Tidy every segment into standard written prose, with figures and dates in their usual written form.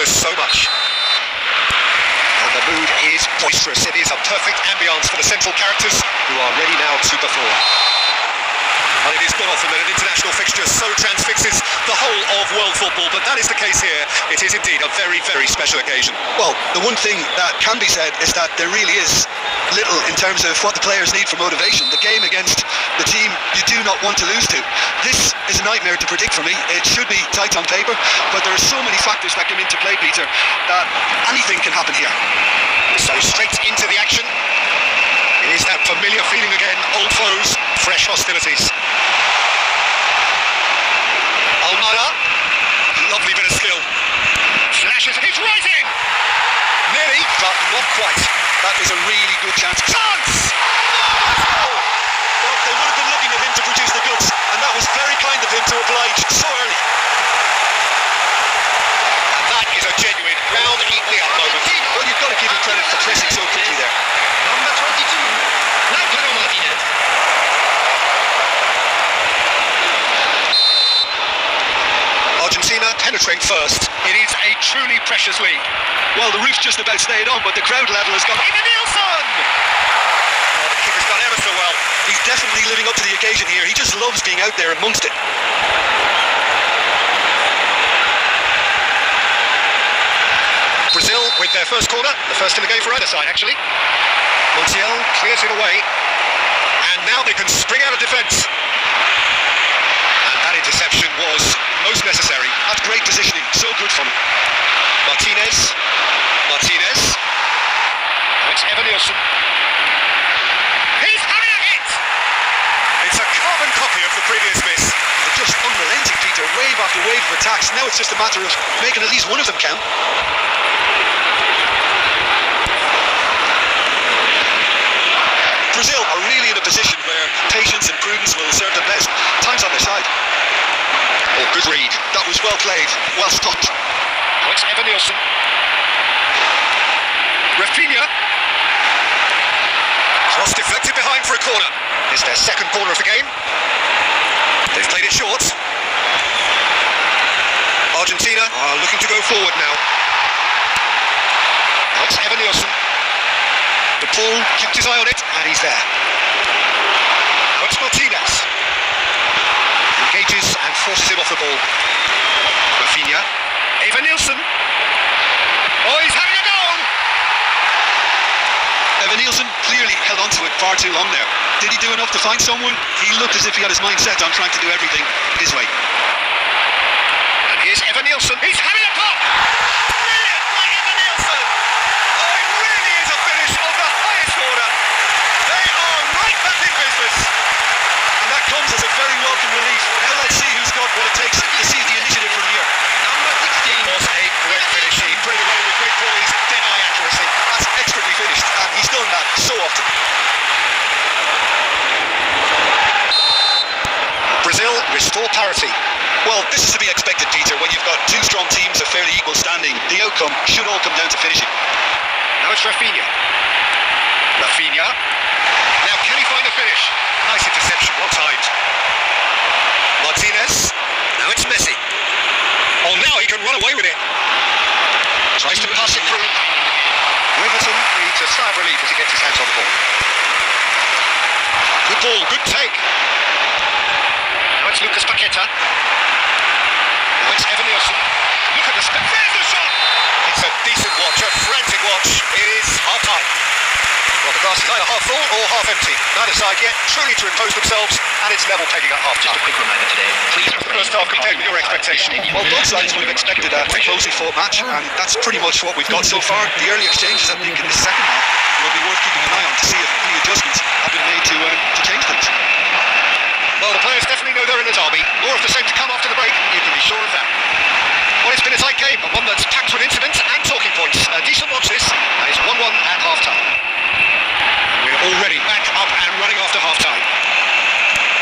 matters so much. And the mood is boisterous. It is a perfect ambience for the central characters who are ready now to perform. And it is not often that an international fixture so transfixes the whole of world football, but that is the case here. It is indeed a very, very special occasion. Well, the one thing that can be said is that there really is little in terms of what the players need for motivation. The game against the team you do not want to lose to. This is a nightmare to predict for me. It should be tight on paper, but there are so many factors that come into play, Peter, that anything can happen here. So straight into the action. It is that familiar feeling again, old foes, fresh hostilities. Almada, lovely bit of skill. Flashes, he's rising! Nearly, but not quite. That is a really good chance. Chance! Well, they would have been looking at him to produce the goods, and that was very kind of him to oblige so early. And that is a genuine round-eat-me-up moment. Well, you've got to give him credit for pressing so quickly there. Number 22, Lautaro Martinez. Argentina penetrate first. It is a truly precious lead. Well, the roof's just about stayed on, but the crowd level has gone. Even Nielsen! Oh, the keeper's done ever so well. He's definitely living up to the occasion here. He just loves being out there amongst it. Brazil with their first corner, the first in the game for either side actually. Montiel clears it away, and now they can spring out of defence. And that interception was most necessary. That's great positioning, so good from him. Martinez. Now it's Evan Nielsen. He's having a hit! It's a carbon copy of the previous miss. They're just unrelenting, Peter. Wave after wave of attacks. Now it's just a matter of making at least one of them count. Brazil are really in a position where patience and prudence will serve them best. Time's on their side. Oh, good read. That was well played, well stopped. Now it's Evan Nielsen. Rafinha. Cross deflected behind for a corner. It's their second corner of the game. They've played it short. Argentina are looking to go forward now. Now it's Evan Nielsen. The Paul kept his eye on it, and he's there. Now it's Martinez. Engages and forces him off the ball. Rafinha. Evan Nielsen. Oh, he's having a go! Evan Nielsen clearly held on to it far too long there. Did he do enough to find someone? He looked as if he had his mind set on trying to do everything his way. And here's Evan Nielsen. He's having a pop! Brilliant by Evan Nielsen! Oh, it really is a finish of the highest order. They are right back in business. And that comes as a very welcome relief. Now let's see who's got what it takes to seize the initiative from here. Number 16 was a great finish. He put it away with great qualities, dead-eye accuracy. That's expertly finished, and he's done that so often. Brazil restore parity. Well, this is to be expected, Peter. When you've got two strong teams of fairly equal standing, the outcome should all come down to finishing. Now it's Rafinha. Now can he find the finish? Nice interception, well timed. Martinez. Now it's Messi. Oh, now he can run away with it. Tries to pass it through. Riverton needs a sigh of relief as he gets his hands on the ball. Good ball, good take. Now it's Lucas Paqueta. Now it's Evan Nielsen. Look at the spin. There's the shot! It's a decent watch, a frantic watch. It is half-time. Well, the glass is either half full or half empty. Neither side yet truly to impose themselves, and it's level pegging at half-time. Just a quick reminder today, please refrain First half compared with your expectation. Well, both sides would have expected a closely fought match, and that's pretty much what we've got so far. The early exchanges, I think, in the second half will be worth keeping an eye on to see if any adjustments have been made to change things. Well, the players definitely know they're in the derby. More of the same to come after the break, you can be sure of that. Well, it's been a tight game, but one that's packed with incidents and talking points. A decent watch this, and it's 1-1 at half-time. We're already back up and running after half-time.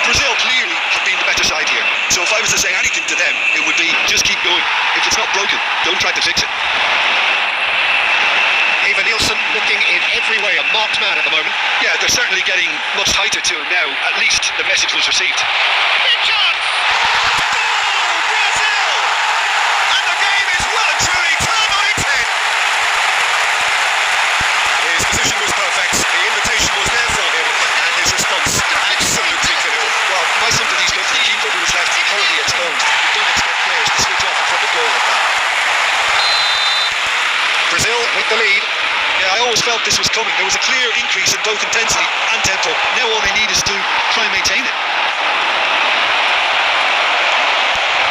Brazil clearly have been the better side here. So if I was to say anything to them, it would be just keep going. If it's not broken, don't try to fix it. Evan Nielsen looking in every way a marked man at the moment. Yeah, they're certainly getting much tighter to him now. At least the message was received. Big chance! Goal, Brazil! And the game is well and truly turned with the lead. Yeah, I always felt this was coming. There was a clear increase in both intensity and tempo. Now all they need is to try and maintain it.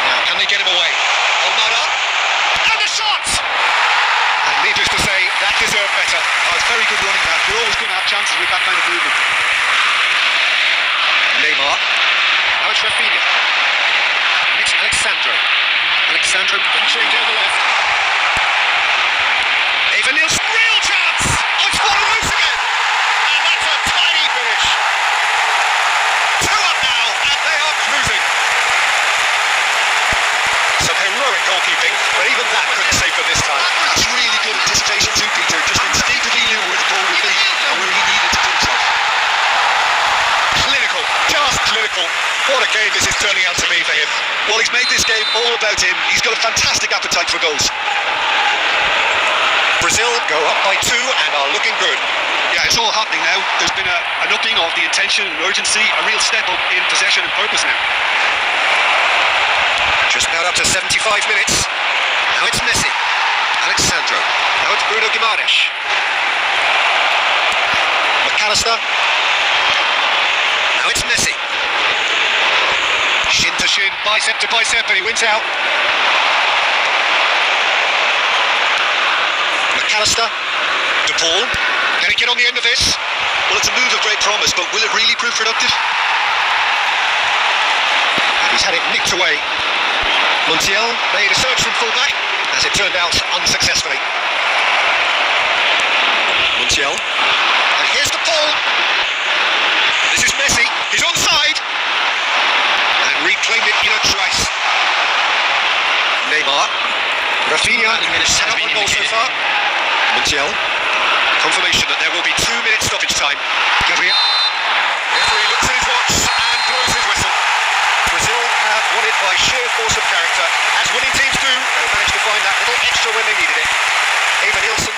Now, can they get him away? Almada, and the shot! And needless to say, that deserved better. Oh, it's very good running back. You're always going to have chances with that kind of movement. Neymar. Now it's Rafinha. And it's Alexandro. Alexandro venturing down the left. Eva Nielsen, real chance! Oh, it's fallen loose again! And that's a tiny finish. 2 up now, and they are cruising. Some heroic goalkeeping, but even that couldn't save them this time. That's really good anticipation too, Peter. Just instinctively knew where the ball would be and where he needed to put himself. Clinical, just clinical. What a game this is turning out to be for him. Well, he's made this game all about him. He's got a fantastic appetite for goals. Brazil go up by 2 and are looking good. Yeah, it's all happening now. There's been an upping of the intention and urgency, a real step up in possession and purpose now. Just about up to 75 minutes. Now it's Messi. Alexandro. Now it's Bruno Guimaraes. McAllister. Now it's Messi. Shin to shin, bicep to bicep, and he wins out. McAllister. De Paul. Can he get on the end of this? Well, it's a move of great promise, but will it really prove productive? He's had it nicked away. Montiel made a search from fullback, as it turned out unsuccessfully. Montiel. And here's De Paul. This is Messi. He's onside. And reclaimed it in a trice. Neymar. Rafinha set up on goal so far. Montiel. Confirmation that there will be 2 minutes stoppage time. Gabriel. Referee looks at his watch and blows his whistle. Brazil have won it by sheer force of character. As winning teams do, they managed to find that little extra when they needed it. Eva Nielsen